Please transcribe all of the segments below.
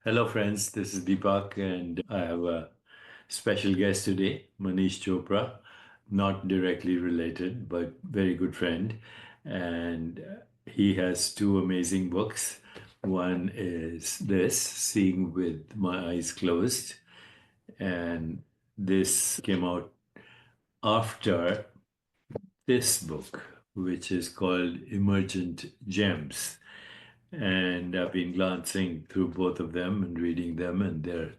Hello, friends. This is Deepak, and I have a special guest today, Manish Chopra. Not directly related, but very good friend. And he has two amazing books. One is this, Seeing with My Eyes Closed. And this came out after this book, which is called Emergent Gems. And I've been glancing through both of them and reading them, and they're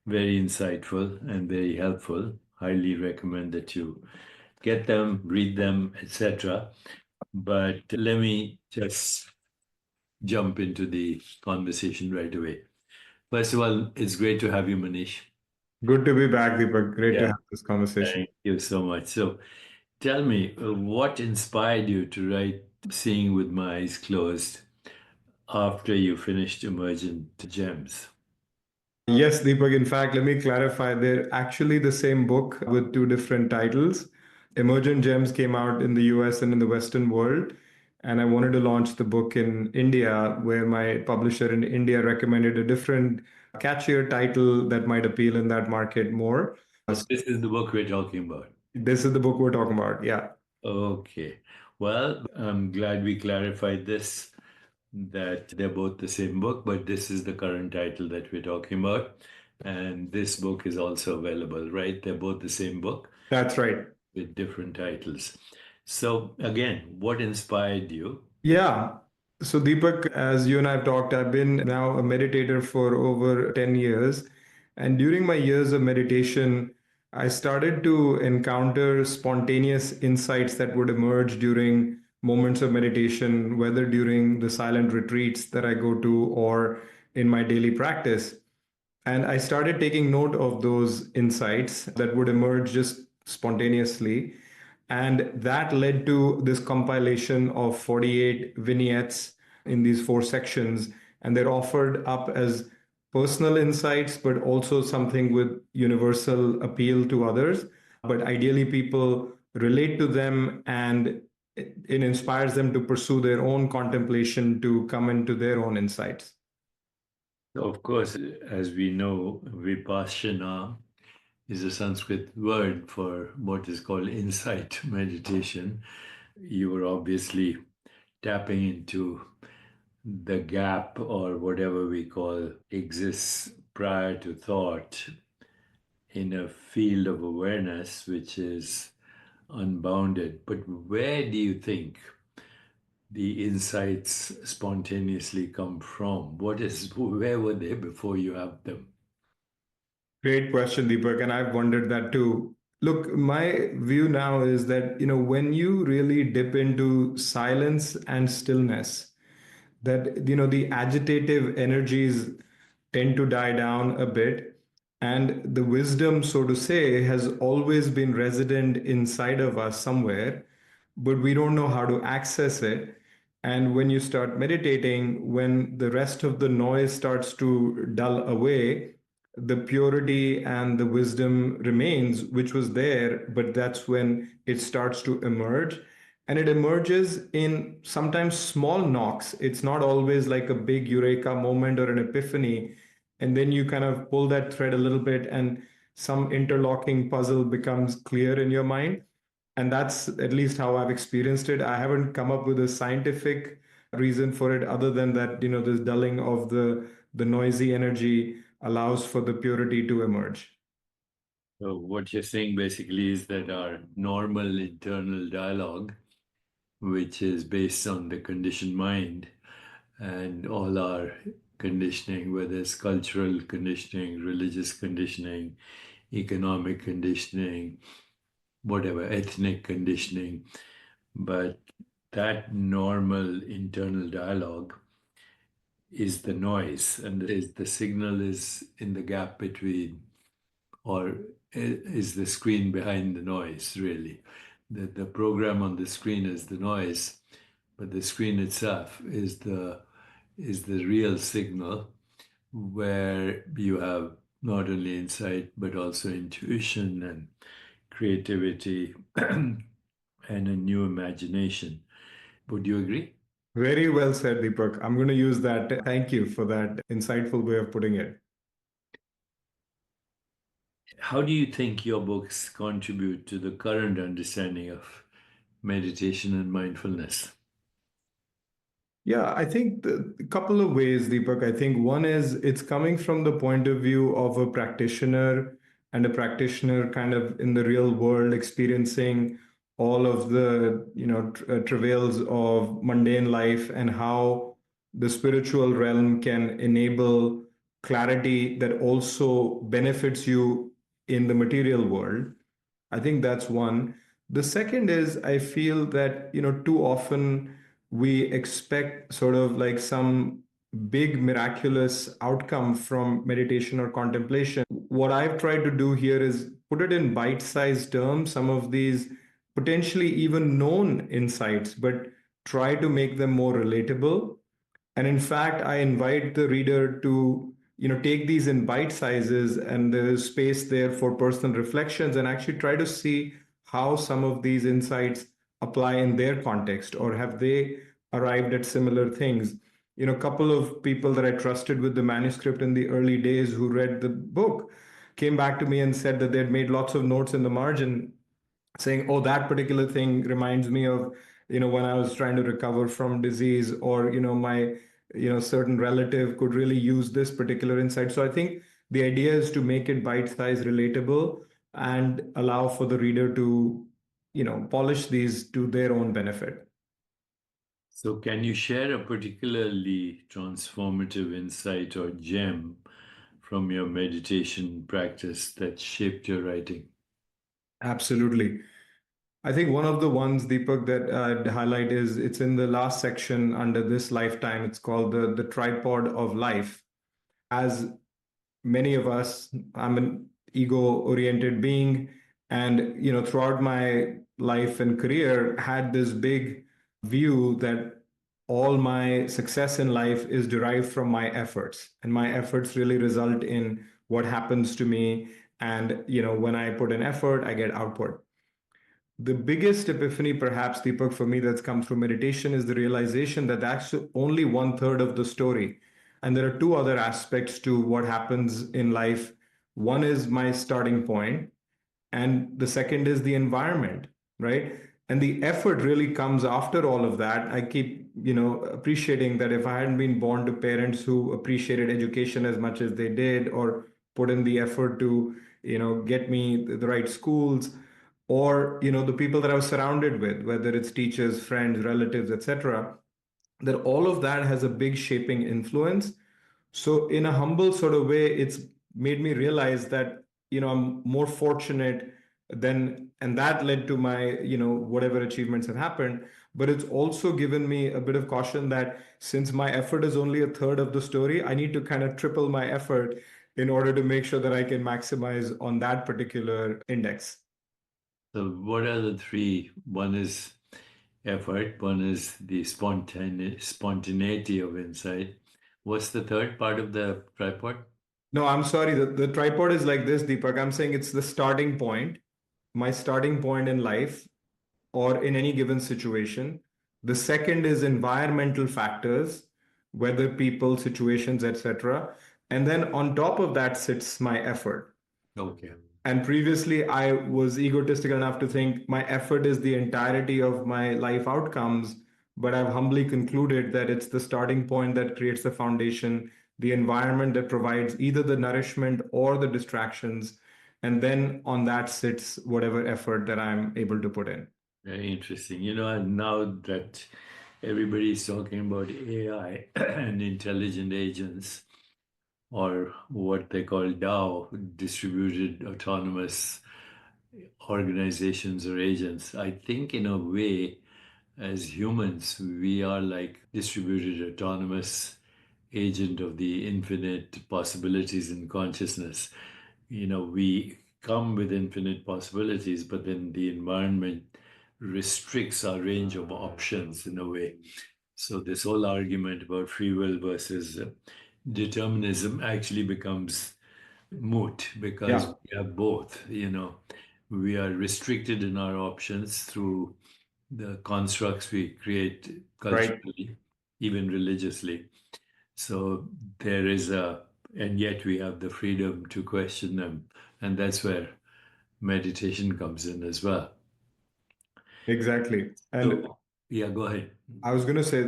very insightful and very helpful. Highly recommend that you get them, read them, etc. But let me just jump into the conversation right away. First of all, it's great to have you, Manish. Good to be back, Deepak. Great to Yeah, have this conversation. thank you so much. So, tell me, what inspired you to write Seeing with My Eyes Closed after you finished Emergent Gems? Yes, Deepak. In fact, let me clarify. They're actually the same book with two different titles. Emergent Gems came out in the US and in the Western world. And I wanted to launch the book in India, where my publisher in India recommended a different, catchier title that might appeal in that market more. So this is the book we're talking about. This is the book we're talking about. Yeah. Okay. Well, I'm glad we clarified this, that they're both the same book, but this is the current title that we're talking about. And this book is also available, right? They're both the same book That's right. with different titles. So, again, what inspired you? Yeah. So, Deepak, as you and I have talked, I've been now a meditator for over 10 years. And during my years of meditation, I started to encounter spontaneous insights that would emerge during moments of meditation, whether during the silent retreats that I go to or in my daily practice. And I started taking note of those insights that would emerge just spontaneously. And that led to this compilation of 48 vignettes in these four sections. And they're offered up as personal insights, but also something with universal appeal to others. But ideally, people relate to them and it inspires them to pursue their own contemplation to come into their own insights. Of course, as we know, Vipassana is a Sanskrit word for what is called insight meditation. You were obviously tapping into the gap or whatever we call exists prior to thought in a field of awareness which is unbounded. But where do you think the insights spontaneously come from? Where were they before you have them? Great question, Deepak. And I've wondered that too. Look, my view now is that, when you really dip into silence and stillness, that, the agitative energies tend to die down a bit. And the wisdom, so to say, has always been resident inside of us somewhere, but we don't know how to access it. And when you start meditating, when the rest of the noise starts to dull away, the purity and the wisdom remains, which was there, but that's when it starts to emerge. And it emerges in sometimes small knocks. It's not always like a big eureka moment or an epiphany. And then you kind of pull that thread a little bit, and some interlocking puzzle becomes clear in your mind. And that's at least how I've experienced it. I haven't come up with a scientific reason for it other than that, this dulling of the noisy energy allows for the purity to emerge. So, what you're saying basically is that our normal internal dialogue, which is based on the conditioned mind and all our conditioning, whether it's cultural conditioning, religious conditioning, economic conditioning, whatever, ethnic conditioning, but that normal internal dialogue is the noise, and is the signal is in the gap between, or is the screen behind the noise, really. The program on the screen is the noise, but the screen itself is the real signal where you have not only insight but also intuition and creativity and a new imagination. Would you agree? Very well said, Deepak. I'm going to use that. Thank you for that insightful way of putting it. How do you think your books contribute to the current understanding of meditation and mindfulness? Yeah, I think a couple of ways, Deepak. I think one is it's coming from the point of view of a practitioner and a practitioner kind of in the real world experiencing all of the, travails of mundane life and how the spiritual realm can enable clarity that also benefits you in the material world. I think that's one. The second is I feel that, too often we expect sort of like some big miraculous outcome from meditation or contemplation. What I've tried to do here is put it in bite-sized terms, some of these potentially even known insights, but try to make them more relatable. And in fact, I invite the reader to, take these in bite sizes, and there is space there for personal reflections, and actually try to see how some of these insights apply in their context, or have they arrived at similar things. A couple of people that I trusted with the manuscript in the early days who read the book came back to me and said that they'd made lots of notes in the margin saying, oh, that particular thing reminds me of, when I was trying to recover from disease, or, my, certain relative could really use this particular insight. So I think the idea is to make it bite-sized, relatable, and allow for the reader to, polish these to their own benefit. So, can you share a particularly transformative insight or gem from your meditation practice that shaped your writing? Absolutely. I think one of the ones, Deepak, that I'd highlight is it's in the last section under this lifetime. It's called the tripod of life. As many of us, I'm an ego oriented being, and throughout my life and career had this big view that all my success in life is derived from my efforts, and my efforts really result in what happens to me. And when I put in effort, I get output. The biggest epiphany, perhaps, Deepak, for me that's come through meditation is the realization that that's only one third of the story. And there are two other aspects to what happens in life. One is my starting point, and the second is the environment, right? And the effort really comes after all of that. I keep appreciating that if I hadn't been born to parents who appreciated education as much as they did, or put in the effort to get me the right schools, or the people that I was surrounded with, whether it's teachers, friends, relatives, etc., that all of that has a big shaping influence. So, in a humble sort of way, it's made me realize that, I'm more fortunate than, and that led to my, whatever achievements have happened. But it's also given me a bit of caution that since my effort is only a third of the story, I need to kind of triple my effort in order to make sure that I can maximize on that particular index. So, what are the three? One is effort, one is the spontaneity of insight. What's the third part of the tripod? No, I'm sorry. The tripod is like this, Deepak. I'm saying it's the starting point, my starting point in life or in any given situation. The second is environmental factors, weather, people, situations, etc. And then on top of that sits my effort. Okay. And previously, I was egotistical enough to think my effort is the entirety of my life outcomes. But I've humbly concluded that it's the starting point that creates the foundation, the environment that provides either the nourishment or the distractions. And then on that sits whatever effort that I'm able to put in. Very interesting. And now that everybody's talking about AI and intelligent agents, or what they call DAO, distributed autonomous organizations or agents, I think in a way, as humans, we are like distributed autonomous agent of the infinite possibilities in consciousness. We come with infinite possibilities, but then the environment restricts our range of options in a way. So, this whole argument about free will versus determinism actually becomes moot because Yeah, we have both. We are restricted in our options through the constructs we create right. culturally. even religiously. So there is and yet we have the freedom to question them. And that's where meditation comes in as well. Exactly. And So, yeah, go ahead. I was going to say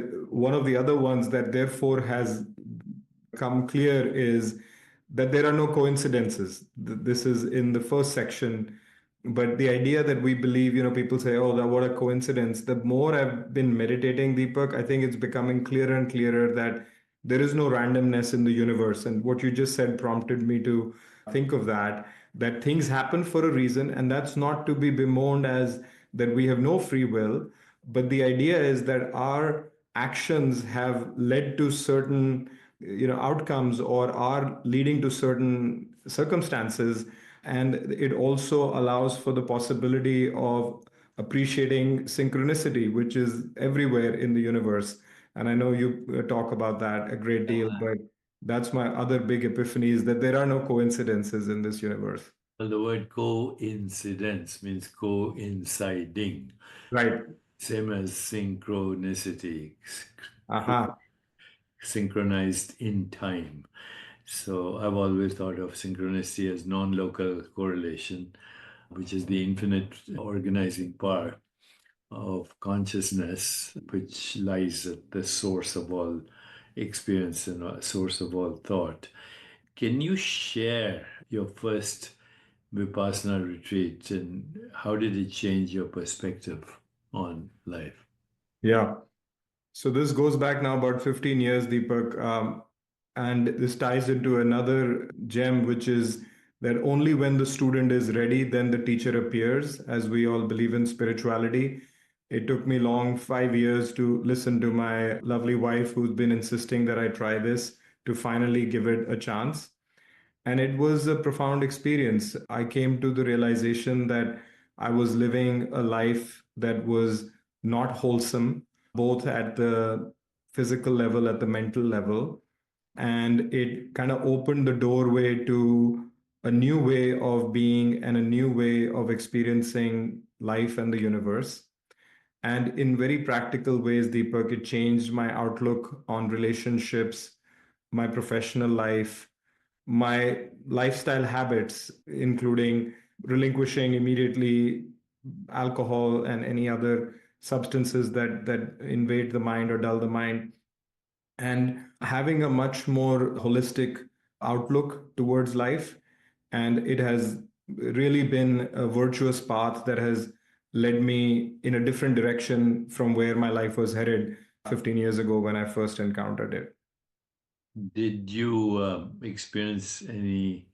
one of the other ones that therefore has come clear is that there are no coincidences. This is in the first section. But the idea that we believe, people say, oh, what a coincidence. The more I've been meditating, Deepak, I think it's becoming clearer and clearer that there is no randomness in the universe. And what you just said prompted me to think of that things happen for a reason. And that's not to be bemoaned as that we have no free will. But the idea is that our actions have led to certain outcomes or are leading to certain circumstances, and it also allows for the possibility of appreciating synchronicity, which is everywhere in the universe. And I know you talk about that a great deal, but that's my other big epiphany, is that there are no coincidences in this universe. Well, the word coincidence means coinciding, Right. same as synchronicity, Aha. synchronized in time. So I've always thought of synchronicity as non-local correlation, which is the infinite organizing power of consciousness, which lies at the source of all experience and a source of all thought. Can you share your first Vipassana retreat and how did it change your perspective on life? Yeah. So this goes back now about 15 years, Deepak. And this ties into another gem, which is that only when the student is ready, then the teacher appears, as we all believe in spirituality. It took me long 5 years to listen to my lovely wife, who's been insisting that I try this, to finally give it a chance. And it was a profound experience. I came to the realization that I was living a life that was not wholesome, both at the physical level, at the mental level. And it kind of opened the doorway to a new way of being and a new way of experiencing life and the universe. And in very practical ways, Deepak, it changed my outlook on relationships, my professional life, my lifestyle habits, including relinquishing immediately alcohol and any other substances that invade the mind or dull the mind, and having a much more holistic outlook towards life. And it has really been a virtuous path that has led me in a different direction from where my life was headed 15 years ago when I first encountered it. Did you experience any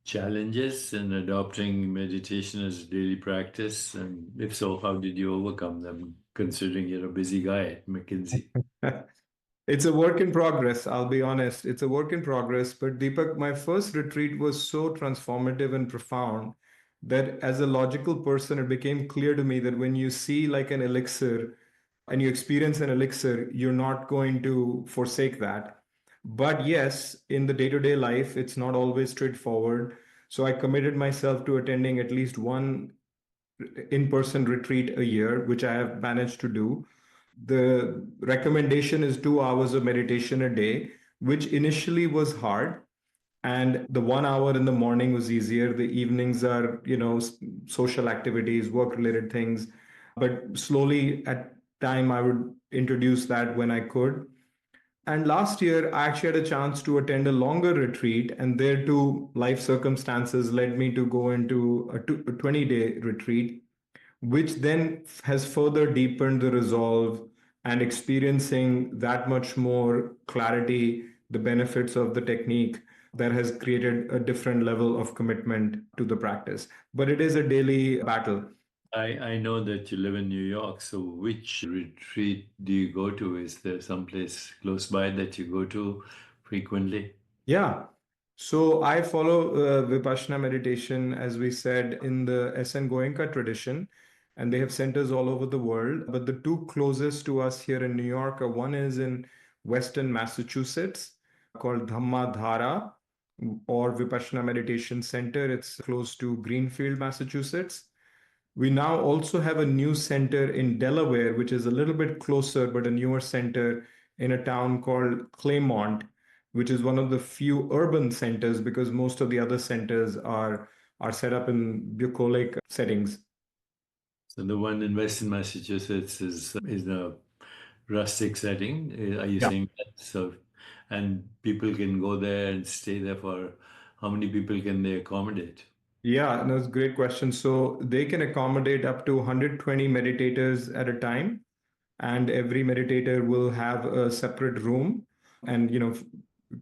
challenges in adopting meditation as a daily practice? And if so, how did you overcome them, considering you're a busy guy at McKinsey? It's a work in progress, I'll be honest. It's a work in progress. But Deepak, my first retreat was so transformative and profound that as a logical person, it became clear to me that when you see like an elixir and you experience an elixir, you're not going to forsake that. But yes, in the day to day life, it's not always straightforward. So I committed myself to attending at least one in person retreat a year, which I have managed to do. The recommendation is 2 hours of meditation a day, which initially was hard. And the 1 hour in the morning was easier. The evenings are, social activities, work related things. But slowly at time, I would introduce that when I could. And last year, I actually had a chance to attend a longer retreat, and there too, life circumstances led me to go into a 20-day retreat, which then has further deepened the resolve and experiencing that much more clarity, the benefits of the technique that has created a different level of commitment to the practice. But it is a daily battle. I know that you live in New York, so which retreat do you go to? Is there someplace close by that you go to frequently? Yeah. So I follow Vipassana meditation, as we said, in the SN Goenka tradition, and they have centers all over the world. But the two closest to us here in New York are, one is in Western Massachusetts called Dhamma Dhara or Vipassana Meditation Center. It's close to Greenfield, Massachusetts. We now also have a new center in Delaware, which is a little bit closer, but a newer center in a town called Claymont, which is one of the few urban centers because most of the other centers are set up in bucolic settings. So the one in Western Massachusetts is a rustic setting. Are you Yeah. saying that? So, and people can go there and stay there for how many people can they accommodate? Yeah, no, it's a great question. So they can accommodate up to 120 meditators at a time, and every meditator will have a separate room and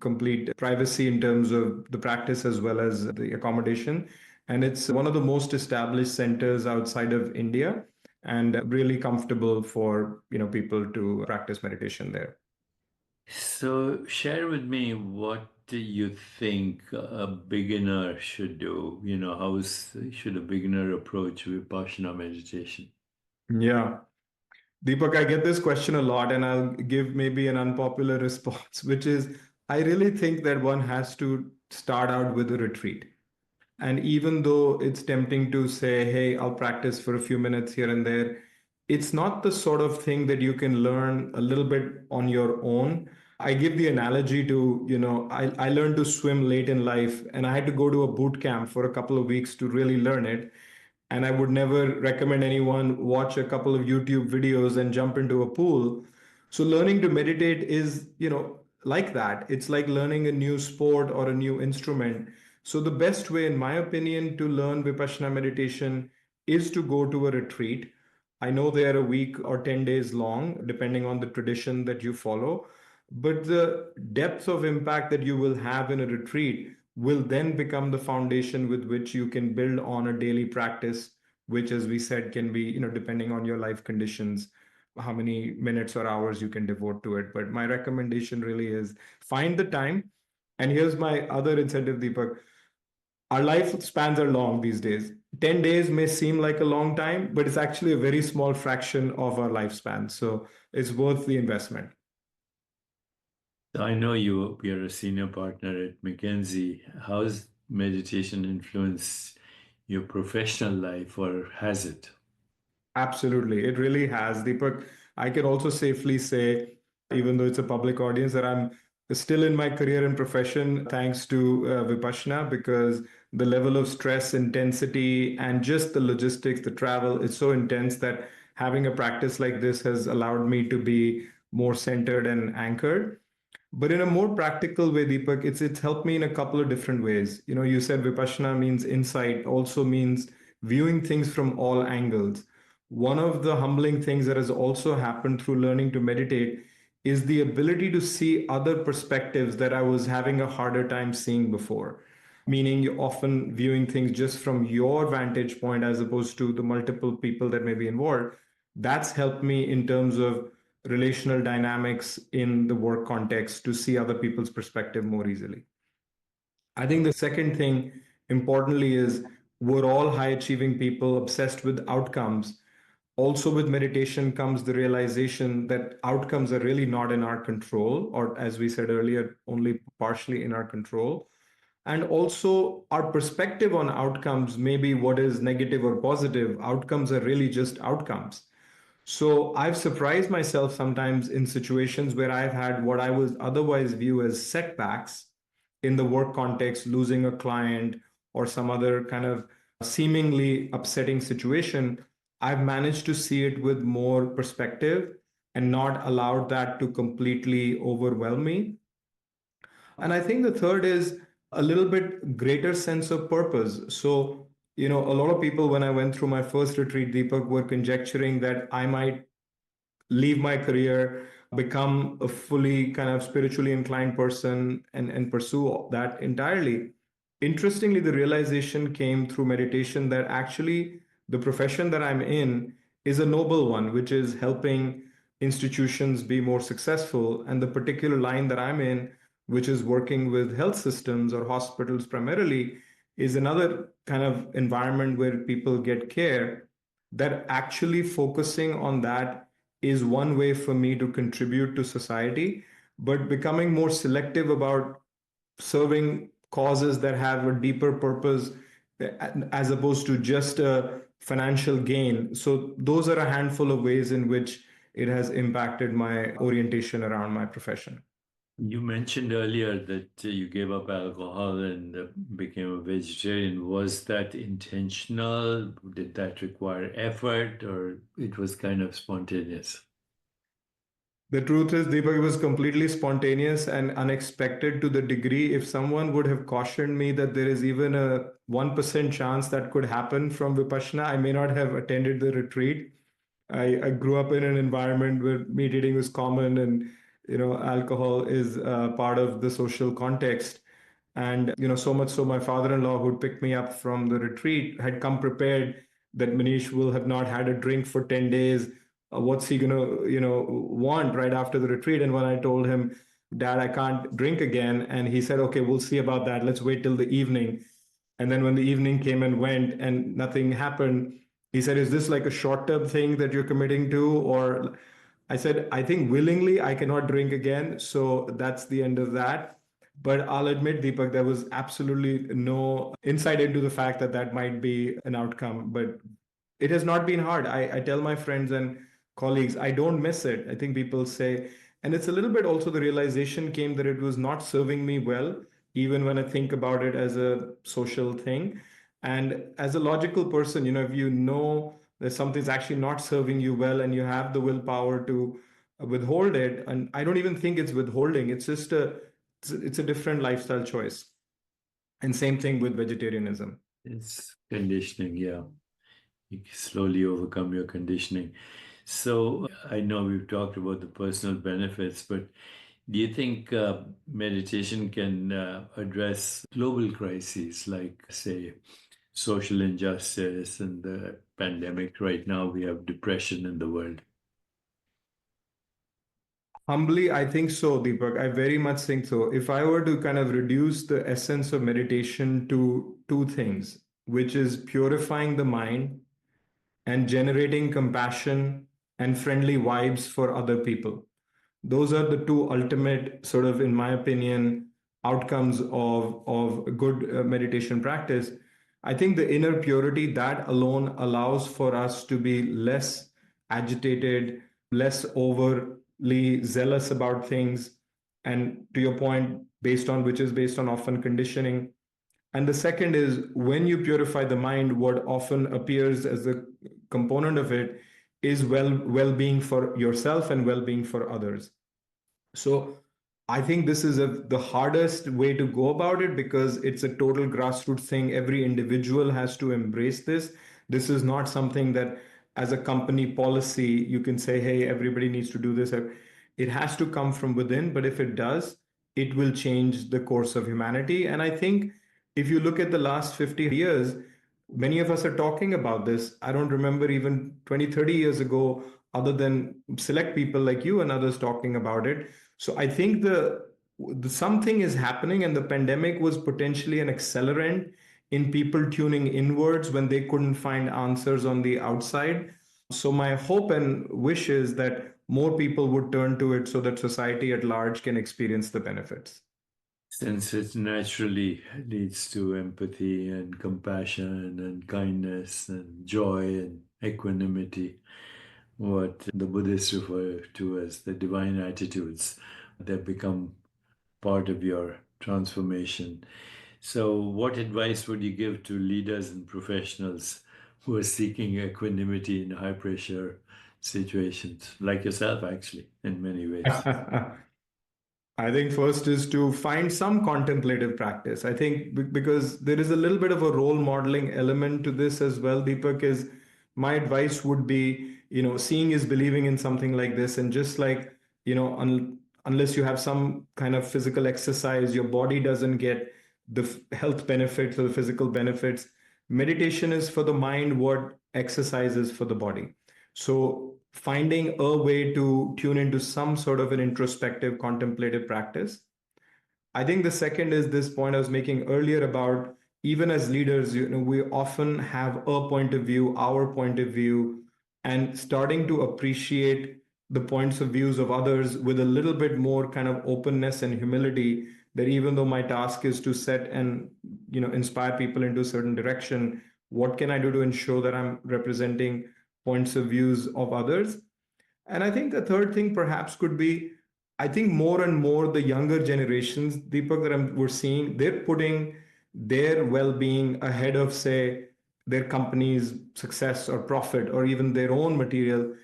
complete privacy in terms of the practice as well as the accommodation. And it's one of the most established centers outside of India and really comfortable for people to practice meditation there. So share with me what do you think a beginner should do? Should a beginner approach Vipassana meditation? Yeah. Deepak, I get this question a lot, and I'll give maybe an unpopular response, which is I really think that one has to start out with a retreat. And even though it's tempting to say, hey, I'll practice for a few minutes here and there, it's not the sort of thing that you can learn a little bit on your own. I give the analogy to, I learned to swim late in life and I had to go to a boot camp for a couple of weeks to really learn it. And I would never recommend anyone watch a couple of YouTube videos and jump into a pool. So learning to meditate is, like that. It's like learning a new sport or a new instrument. So the best way, in my opinion, to learn Vipassana meditation is to go to a retreat. I know they are a week or 10 days long, depending on the tradition that you follow. But the depth of impact that you will have in a retreat will then become the foundation with which you can build on a daily practice, which, as we said, can be, depending on your life conditions, how many minutes or hours you can devote to it. But my recommendation really is find the time. And here's my other incentive, Deepak. Our lifespans are long these days. 10 days may seem like a long time, but it's actually a very small fraction of our lifespan. So it's worth the investment. I know you're a senior partner at McKinsey. How's meditation influenced your professional life, or has it? Absolutely. It really has. Deepak, I can also safely say, even though it's a public audience, that I'm still in my career and profession thanks to Vipassana because the level of stress, intensity, and just the logistics, the travel is so intense that having a practice like this has allowed me to be more centered and anchored. But in a more practical way, Deepak, it's helped me in a couple of different ways. You said Vipassana means insight, also means viewing things from all angles. One of the humbling things that has also happened through learning to meditate is the ability to see other perspectives that I was having a harder time seeing before. Meaning, you're often viewing things just from your vantage point as opposed to the multiple people that may be involved. That's helped me in terms of relational dynamics in the work context to see other people's perspective more easily. I think the second thing, importantly, is we're all high achieving people obsessed with outcomes. Also, with meditation comes the realization that outcomes are really not in our control, or as we said earlier, only partially in our control. And also, our perspective on outcomes may be what is negative or positive. Outcomes are really just outcomes. So I've surprised myself sometimes in situations where I've had what I would otherwise view as setbacks in the work context, losing a client or some other kind of seemingly upsetting situation. I've managed to see it with more perspective and not allowed that to completely overwhelm me. And I think the third is a little bit greater sense of purpose. So, a lot of people, when I went through my first retreat, Deepak, were conjecturing that I might leave my career, become a fully kind of spiritually inclined person and pursue that entirely. Interestingly, the realization came through meditation that actually the profession that I'm in is a noble one, which is helping institutions be more successful. And the particular line that I'm in, which is working with health systems or hospitals primarily, is another kind of environment where people get care, that actually focusing on that is one way for me to contribute to society, but becoming more selective about serving causes that have a deeper purpose as opposed to just a financial gain. So those are a handful of ways in which it has impacted my orientation around my profession. You mentioned earlier that you gave up alcohol and became a vegetarian. Was that intentional? Did that require effort, or it was kind of spontaneous? The truth is, Deepak, it was completely spontaneous and unexpected to the degree. If someone would have cautioned me that there is even a 1% chance that could happen from Vipassana, I may not have attended the retreat. I grew up in an environment where meat eating was common, and alcohol is part of the social context. And so much so, my father-in-law, who'd picked me up from the retreat, had come prepared that Manish will have not had a drink for 10 days. What's he gonna want right after the retreat? And when I told him, Dad, I can't drink again, and he said, okay, we'll see about that, let's wait till the evening. And then when the evening came and went and nothing happened, he said, is this like a short-term thing that you're committing to? Or I said, I think willingly I cannot drink again. So that's the end of that. But I'll admit, Deepak, there was absolutely no insight into the fact that that might be an outcome. But it has not been hard. I tell my friends and colleagues, I don't miss it. I think people say, and it's a little bit also the realization came that it was not serving me well, even when I think about it as a social thing. And as a logical person, if you know that something's actually not serving you well and you have the willpower to withhold it, and I don't even think it's withholding, it's just it's a different lifestyle choice. And same thing with vegetarianism. It's conditioning, yeah. You slowly overcome your conditioning. So I know we've talked about the personal benefits, but do you think meditation can address global crises like, say, social injustice and the pandemic? Right now, we have depression in the world. Humbly, I think so, Deepak. I very much think so. If I were to kind of reduce the essence of meditation to two things, which is purifying the mind and generating compassion and friendly vibes for other people. Those are the two ultimate, sort of, in my opinion, outcomes of good meditation practice. I think the inner purity, that alone allows for us to be less agitated, less overly zealous about things. And to your point, based on which is based on often conditioning. And the second is, when you purify the mind, what often appears as a component of it is well-being for yourself and well-being for others. So I think this is the hardest way to go about it, because it's a total grassroots thing. Every individual has to embrace this. This is not something that, as a company policy, you can say, hey, everybody needs to do this. It has to come from within. But if it does, it will change the course of humanity. And I think if you look at the last 50 years, many of us are talking about this. I don't remember even 20, 30 years ago, other than select people like you and others talking about it. So I think the something is happening, and the pandemic was potentially an accelerant in people tuning inwards when they couldn't find answers on the outside. So my hope and wish is that more people would turn to it so that society at large can experience the benefits. Since it naturally leads to empathy and compassion and kindness and joy and equanimity, what the Buddhists refer to as the divine attitudes that become part of your transformation. So, what advice would you give to leaders and professionals who are seeking equanimity in high pressure situations, like yourself, actually, in many ways? I think first is to find some contemplative practice. I think because there is a little bit of a role modeling element to this as well, Deepak, is my advice would be, seeing is believing in something like this. And just like, unless you have some kind of physical exercise, your body doesn't get the health benefits or the physical benefits. Meditation is for the mind what exercise is for the body. So finding a way to tune into some sort of an introspective contemplative practice. I think the second is this point I was making earlier about, even as leaders, we often have a point of view, our point of view, and starting to appreciate the points of views of others with a little bit more kind of openness and humility, that even though my task is to set and inspire people into a certain direction, what can I do to ensure that I'm representing points of views of others? And I think the third thing perhaps could be, I think more and more the younger generations, Deepak, that we're seeing, they're putting their well-being ahead of, say, their company's success or profit or even their own material.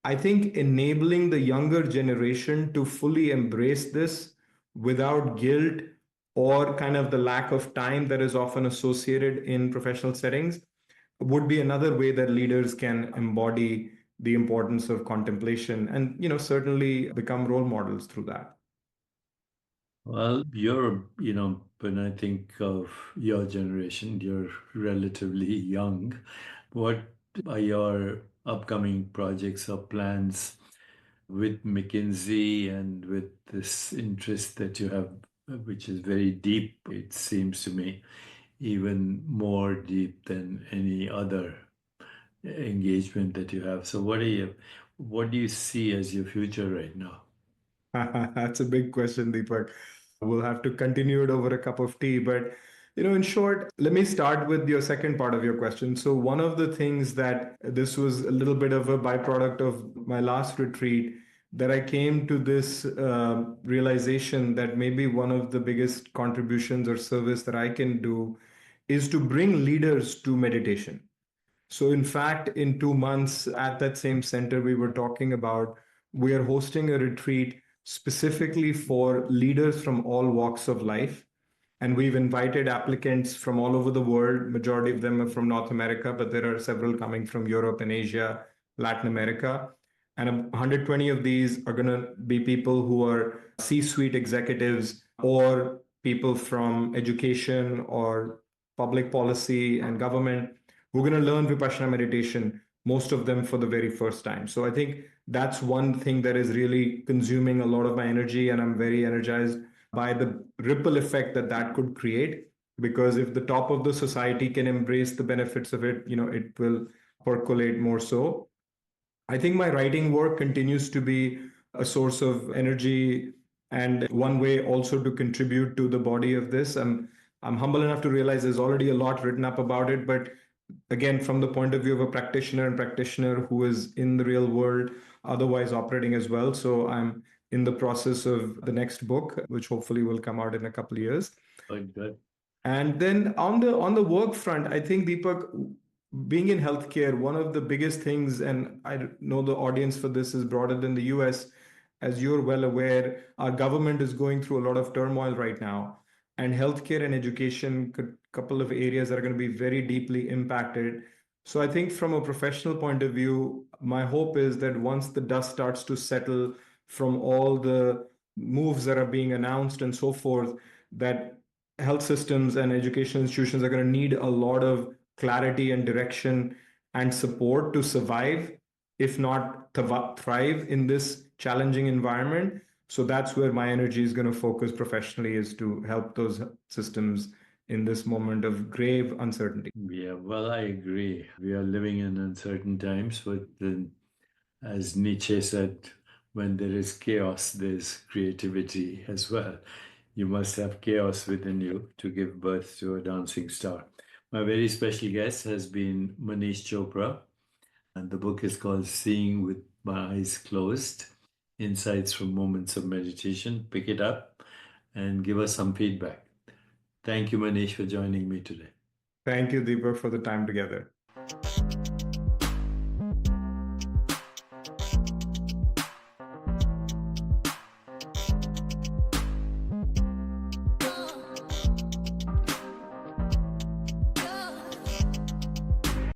I think enabling the younger generation to fully embrace this without guilt or kind of the lack of time that is often associated in professional settings would be another way that leaders can embody the importance of contemplation and, certainly become role models through that. Well, when I think of your generation, you're relatively young. What are your upcoming projects or plans with McKinsey and with this interest that you have, which is very deep, it seems to me, even more deep than any other engagement that you have. So what do you see as your future right now? That's a big question, Deepak. We'll have to continue it over a cup of tea. But, in short, let me start with your second part of your question. So, one of the things that this was a little bit of a byproduct of my last retreat, that I came to this realization that maybe one of the biggest contributions or service that I can do is to bring leaders to meditation. So, in fact, in 2 months at that same center we were talking about, we are hosting a retreat specifically for leaders from all walks of life. And we've invited applicants from all over the world. Majority of them are from North America, but there are several coming from Europe and Asia, Latin America. And 120 of these are going to be people who are C suite executives or people from education or public policy and government who are going to learn Vipassana meditation, most of them for the very first time. So I think that's one thing that is really consuming a lot of my energy, and I'm very energized by the ripple effect that that could create. Because if the top of the society can embrace the benefits of it, it will percolate more so. I think my writing work continues to be a source of energy and one way also to contribute to the body of this. I'm humble enough to realize there's already a lot written up about it, but again, from the point of view of a practitioner and practitioner who is in the real world, otherwise operating as well. So I'm in the process of the next book, which hopefully will come out in a couple of years. Quite good. And then on the work front, I think, Deepak, being in healthcare, one of the biggest things, and I know the audience for this is broader than the US, as you're well aware, our government is going through a lot of turmoil right now, and healthcare and education could couple of areas that are going to be very deeply impacted. So I think from a professional point of view, my hope is that once the dust starts to settle from all the moves that are being announced and so forth, that health systems and education institutions are going to need a lot of clarity and direction and support to survive, if not thrive in this challenging environment. So that's where my energy is going to focus professionally, is to help those systems in this moment of grave uncertainty. Yeah, well, I agree. We are living in uncertain times, but then, as Nietzsche said, when there is chaos, there's creativity as well. You must have chaos within you to give birth to a dancing star. My very special guest has been Manish Chopra, and the book is called Seeing with My Eyes Closed, Insights from Moments of Meditation. Pick it up and give us some feedback. Thank you, Manish, for joining me today. Thank you, Deepak, for the time together.